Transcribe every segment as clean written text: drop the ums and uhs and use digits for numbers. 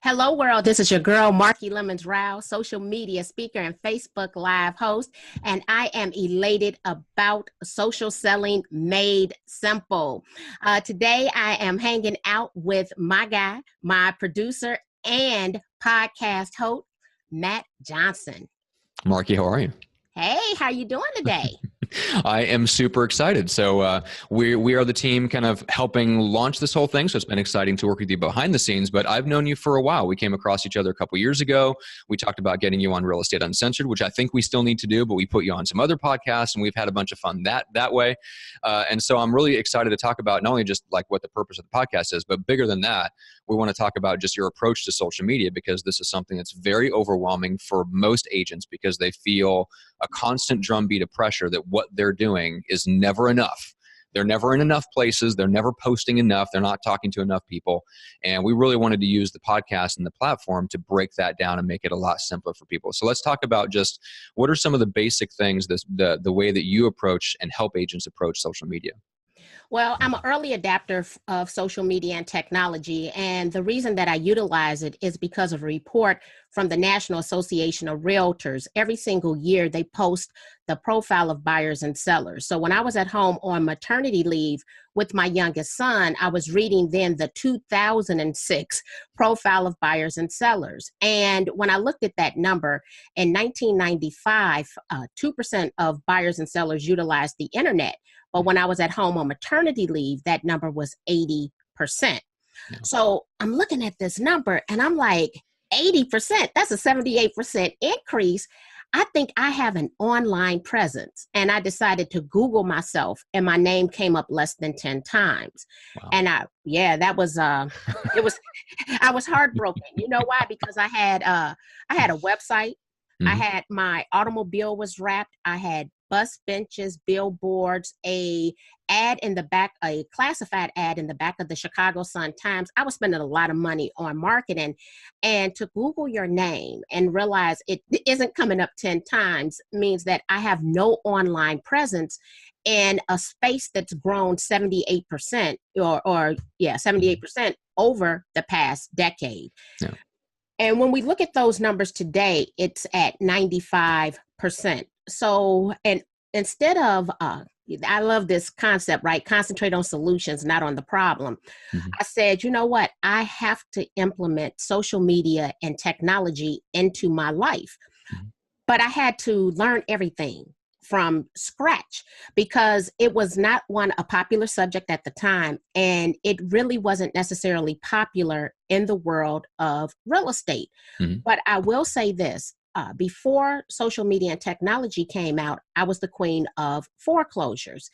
Hello, world. This is your girl, Marki Lemons-Ryhal, social media speaker and Facebook Live host. And I am elated about social selling made simple. Today, I am hanging out with my guy, my producer and podcast host, Matt Johnson. Marki, how are you? Hey, how you doing today? I am super excited. So we are the team kind of helping launch this whole thing. So it's been exciting to work with you behind the scenes, but I've known you for a while. We came across each other a couple years ago. We talked about getting you on Real Estate Uncensored, which I think we still need to do, but we put you on some other podcasts and we've had a bunch of fun that way. And so I'm really excited to talk about not only just like what the purpose of the podcast is, but bigger than that, we want to talk about just your approach to social media, because this is something that's very overwhelming for most agents because they feel a constant drumbeat of pressure that what they're doing is never enough. They're never in enough places. They're never posting enough. They're not talking to enough people. And we really wanted to use the podcast and the platform to break that down and make it a lot simpler for people. So let's talk about just what are some of the basic things, the way that you approach and help agents approach social media. Well, I'm an early adapter of social media and technology, and the reason that I utilize it is because of a report from the National Association of Realtors. Every single year, they post the profile of buyers and sellers. So when I was at home on maternity leave with my youngest son, I was reading then the 2006 profile of buyers and sellers. And when I looked at that number, in 1995, 2% of buyers and sellers utilized the internet. But when I was at home on maternity leave, that number was 80%. Yeah. So I'm looking at this number and I'm like, 80%, that's a 78% increase. I think I have an online presence. And I decided to Google myself and my name came up less than 10 times. Wow. And that was, it was, I was heartbroken. You know why? Because I had a website. Mm-hmm. I had my automobile was wrapped. I had bus benches, billboards, a classified ad in the back of the Chicago Sun-Times. I was spending a lot of money on marketing, and to Google your name and realize it isn't coming up 10 times means that I have no online presence in a space that's grown 78% 78% over the past decade. Yeah. And when we look at those numbers today, it's at 95%. So, and instead of, I love this concept, right? Concentrate on solutions, not on the problem. Mm-hmm. I said, you know what? I have to implement social media and technology into my life. Mm-hmm. But I had to learn everything from scratch because it was not a popular subject at the time, and it really wasn't necessarily popular in the world of real estate. Mm-hmm. But I will say this, before social media and technology came out, I was the queen of foreclosures,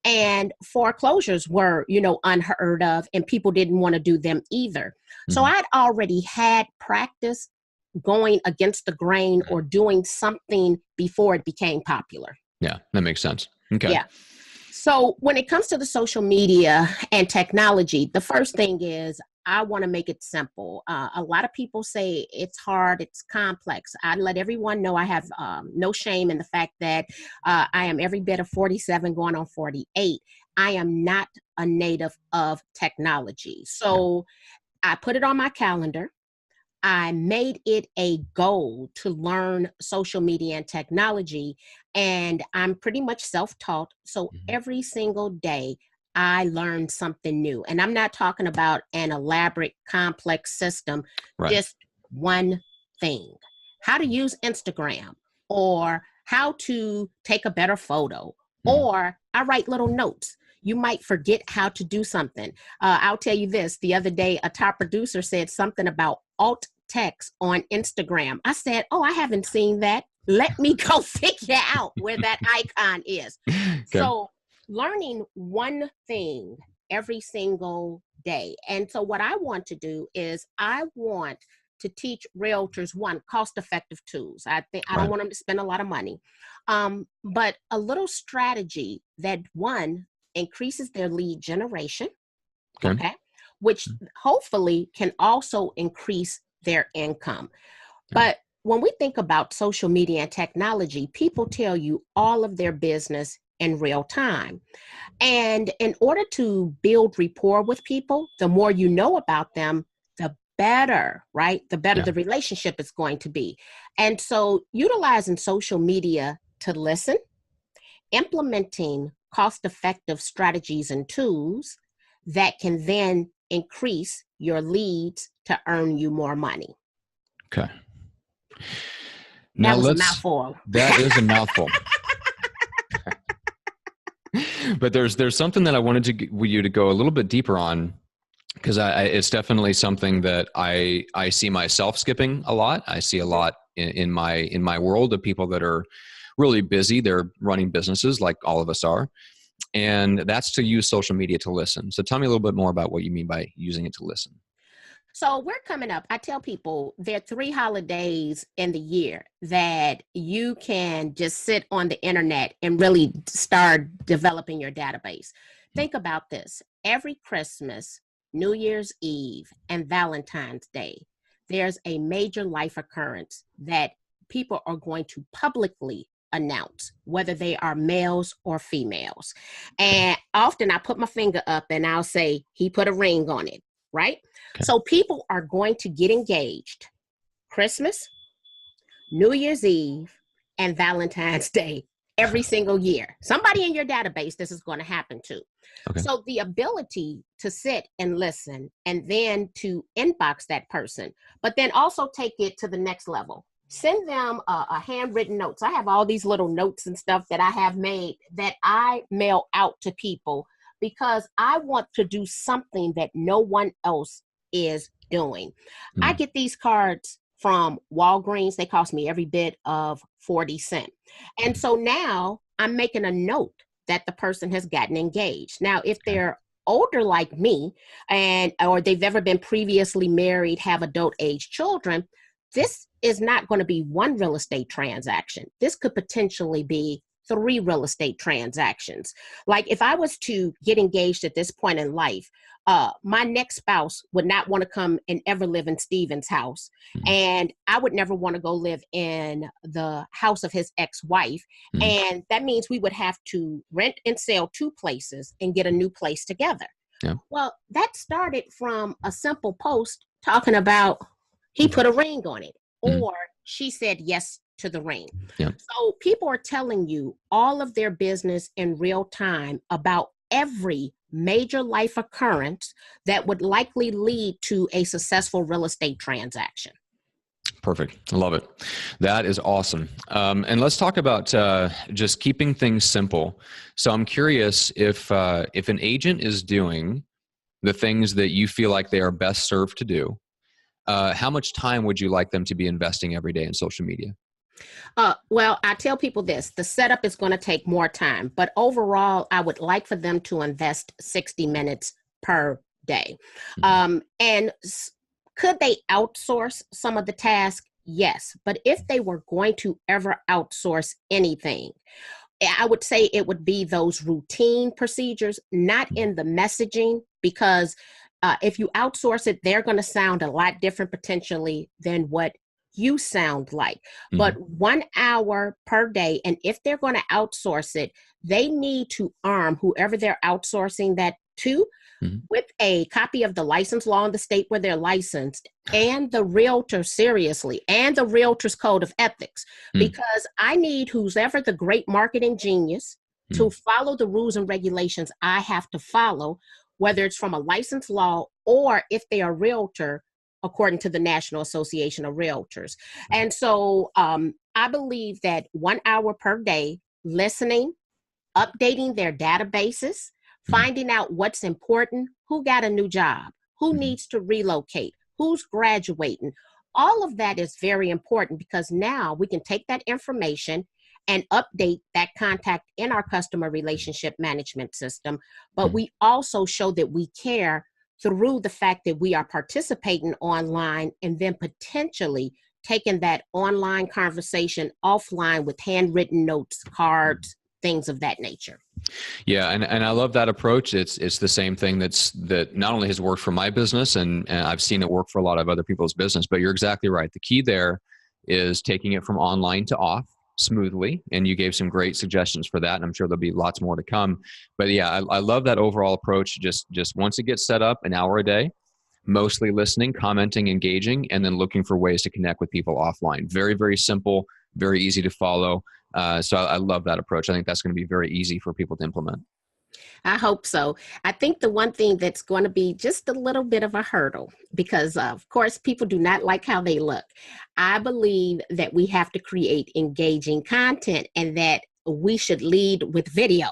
and foreclosures were, unheard of, and people didn't want to do them either. Mm-hmm. So I'd already had practice going against the grain or doing something before it became popular. Yeah, that makes sense. Okay. Yeah. So when it comes to the social media and technology, the first thing is I want to make it simple. A lot of people say it's hard, it's complex. I let everyone know I have no shame in the fact that I am every bit of 47 going on 48. I am not a native of technology. So I put it on my calendar. I made it a goal to learn social media and technology, and I'm pretty much self-taught. So every single day, I learn something new. And I'm not talking about an elaborate, complex system, just one thing. How to use Instagram, or how to take a better photo, or I write little notes. You might forget how to do something. I'll tell you this. The other day, a top producer said something about alt text on Instagram. I said, I haven't seen that. Let me go figure out where that icon is. Okay. So learning one thing every single day. And so what I want to do is I want to teach realtors cost-effective tools. I don't want them to spend a lot of money, but a little strategy that increases their lead generation, okay, which hopefully can also increase their income. But when we think about social media and technology, people tell you all of their business in real time. And in order to build rapport with people, the more you know about them, the better, right? The better Yeah. the relationship is going to be. And so utilizing social media to listen, implementing cost-effective strategies and tools that can then increase your leads to earn you more money. Okay. That Now was a mouthful. that is a mouthful. But there's something that I wanted you to go a little bit deeper on, because it's definitely something that I see myself skipping a lot. I see a lot in my world of people that are really busy. They're running businesses like all of us are. And that's to use social media to listen. So tell me a little bit more about what you mean by using it to listen. So we're coming up. I tell people there are 3 holidays in the year that you can just sit on the internet and really start developing your database. Think about this. Every Christmas, New Year's Eve, and Valentine's Day, there's a major life occurrence that people are going to publicly announce, whether they are males or females. And often I put my finger up and I'll say, he put a ring on it, right? Okay. So people are going to get engaged Christmas, New Year's Eve, and Valentine's Day every single year. Somebody in your database, this is going to happen to. Okay. So the ability to sit and listen and then to inbox that person, but then also take it to the next level. Send them a handwritten notes. I have all these little notes and stuff that I have made that I mail out to people because I want to do something that no one else is doing. I get these cards from Walgreens. They cost me every bit of 40 cents. And so now I'm making a note that the person has gotten engaged. Now, if they're older like me or they've ever been previously married, have adult age children, this is not going to be one real estate transaction. This could potentially be 3 real estate transactions. Like if I was to get engaged at this point in life, my next spouse would not want to come and ever live in Steven's house. And I would never want to go live in the house of his ex-wife. And that means we would have to rent and sell 2 places and get a new place together. Yeah. Well, that started from a simple post talking about he put a ring on it or she said yes to the ring. Yeah. So people are telling you all of their business in real time about every major life occurrence that would likely lead to a successful real estate transaction. Perfect. I love it. That is awesome. And let's talk about just keeping things simple. So I'm curious if an agent is doing the things that you feel like they are best served to do, how much time would you like them to be investing every day in social media? Well, I tell people this, the setup is going to take more time, but overall, I would like for them to invest 60 minutes per day. And could they outsource some of the tasks? Yes. But if they were going to ever outsource anything, I would say it would be those routine procedures, not in the messaging, because if you outsource it, they're going to sound a lot different potentially than what you sound like. But 1 hour per day, and if they're going to outsource it, they need to arm whoever they're outsourcing that to with a copy of the license law in the state where they're licensed and the realtor seriously and the realtor's code of ethics, because I need who's ever the great marketing genius to follow the rules and regulations I have to follow, whether it's from a licensed law or if they are realtor according to the National Association of Realtors. And so I believe that 1 hour per day, listening, updating their databases, finding out what's important, who got a new job, who needs to relocate, who's graduating. All of that is very important because now we can take that information and update that contact in our customer relationship management system. But we also show that we care through the fact that we are participating online and then potentially taking that online conversation offline with handwritten notes, cards, things of that nature. Yeah, and I love that approach. It's the same thing that not only has worked for my business, and I've seen it work for a lot of other people's business, but you're exactly right. The key there is taking it from online to off smoothly, and you gave some great suggestions for that, and I'm sure there'll be lots more to come. But yeah, I love that overall approach. Just once it gets set up, an hour a day, mostly listening, commenting, engaging, and then looking for ways to connect with people offline. Very, very simple, very easy to follow. So I love that approach. I think that's going to be very easy for people to implement. I hope so. I think the one thing that's going to be just a little bit of a hurdle, because of course, people do not like how they look. I believe that we have to create engaging content and that we should lead with video.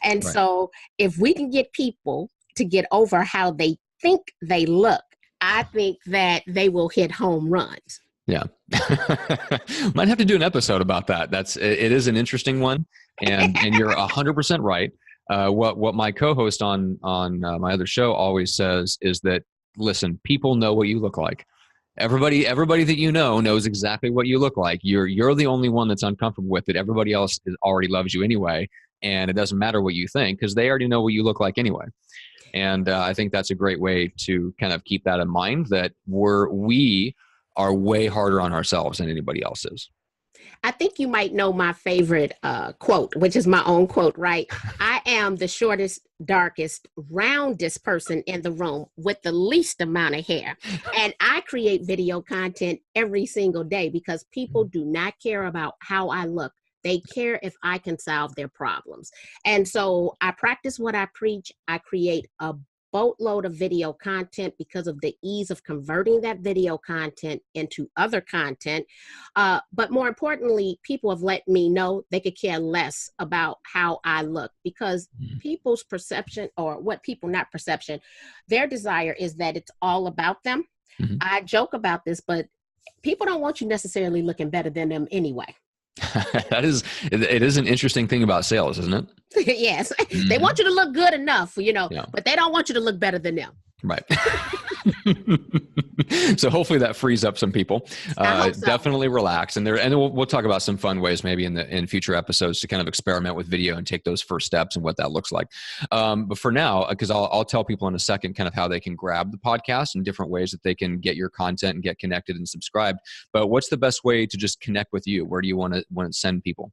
And Right. so if we can get people to get over how they think they look, I think that they will hit home runs. Yeah. Might have to do an episode about that. It is an interesting one. And you're 100% right. What my co-host on my other show always says is that, listen, people know what you look like. Everybody that you know knows exactly what you look like. You're the only one that's uncomfortable with it. Everybody else already loves you anyway, and it doesn't matter what you think because they already know what you look like anyway. And I think that's a great way to kind of keep that in mind, that we are way harder on ourselves than anybody else is. I think you might know my favorite quote, which is my own quote, right? I am the shortest, darkest, roundest person in the room with the least amount of hair. And I create video content every single day because people do not care about how I look. They care if I can solve their problems. And so I practice what I preach. I create a boatload of video content because of the ease of converting that video content into other content. But more importantly, people have let me know they could care less about how I look because people's perception, or what people, not perception, their desire is that it's all about them. Mm-hmm. I joke about this, but people don't want you necessarily looking better than them anyway. It is an interesting thing about sales, isn't it? Yes. Mm-hmm. They want you to look good enough, Yeah. but they don't want you to look better than them. Right. So hopefully that frees up some people. I hope so. Definitely relax, and we'll talk about some fun ways maybe in future episodes to kind of experiment with video and take those first steps and what that looks like. But for now, because I'll tell people in a second kind of how they can grab the podcast and different ways that they can get your content and get connected and subscribed. But what's the best way to just connect with you? Where do you want to send people?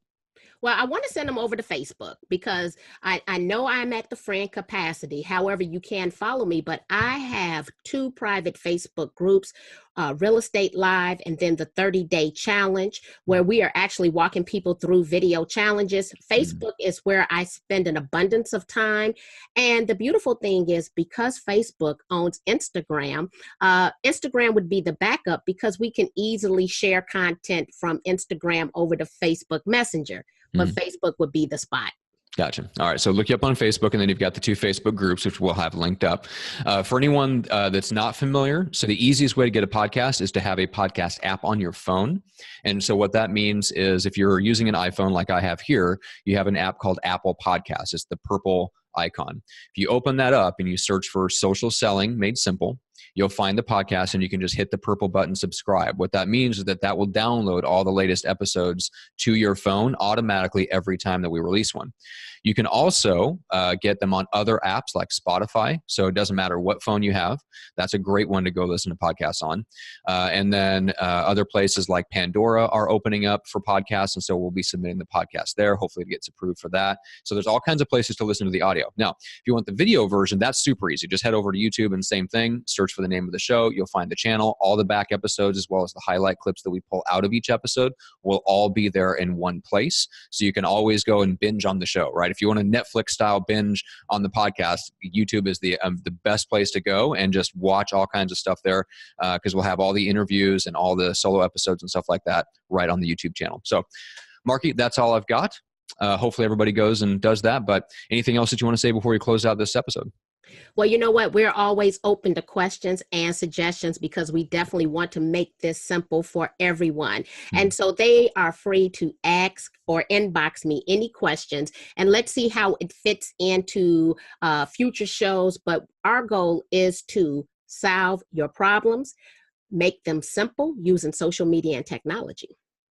Well, I want to send them over to Facebook because I know I'm at the friend capacity. However, you can follow me, but I have 2 private Facebook groups, Real Estate Live and then the 30-day challenge, where we are actually walking people through video challenges. Facebook is where I spend an abundance of time. And the beautiful thing is, because Facebook owns Instagram, Instagram would be the backup because we can easily share content from Instagram over to Facebook Messenger. But Facebook would be the spot. Gotcha. All right. So look you up on Facebook, and then you've got the 2 Facebook groups, which we'll have linked up. For anyone that's not familiar, so the easiest way to get a podcast is to have a podcast app on your phone. And so what that means is if you're using an iPhone like I have here, you have an app called Apple Podcasts. It's the purple icon. If you open that up and you search for Social Selling Made Simple, you'll find the podcast and you can just hit the purple button, subscribe. What that means is that will download all the latest episodes to your phone automatically every time that we release one. You can also get them on other apps like Spotify. So it doesn't matter what phone you have. That's a great one to go listen to podcasts on. And then other places like Pandora are opening up for podcasts. And so we'll be submitting the podcast there. Hopefully it gets approved for that. So there's all kinds of places to listen to the audio. Now, if you want the video version, that's super easy. Just head over to YouTube and same thing. Search for the name of the show. You'll find the channel. All the back episodes as well as the highlight clips that we pull out of each episode will all be there in one place. So you can always go and binge on the show, right? If you want a Netflix style binge on the podcast, YouTube is the best place to go and just watch all kinds of stuff there because we'll have all the interviews and all the solo episodes and stuff like that right on the YouTube channel. So Marki, that's all I've got. Hopefully everybody goes and does that. But anything else that you want to say before we close out this episode? Well, you know what? We're always open to questions and suggestions because we definitely want to make this simple for everyone. And so they are free to ask or inbox me any questions, and let's see how it fits into future shows. But our goal is to solve your problems, make them simple using social media and technology.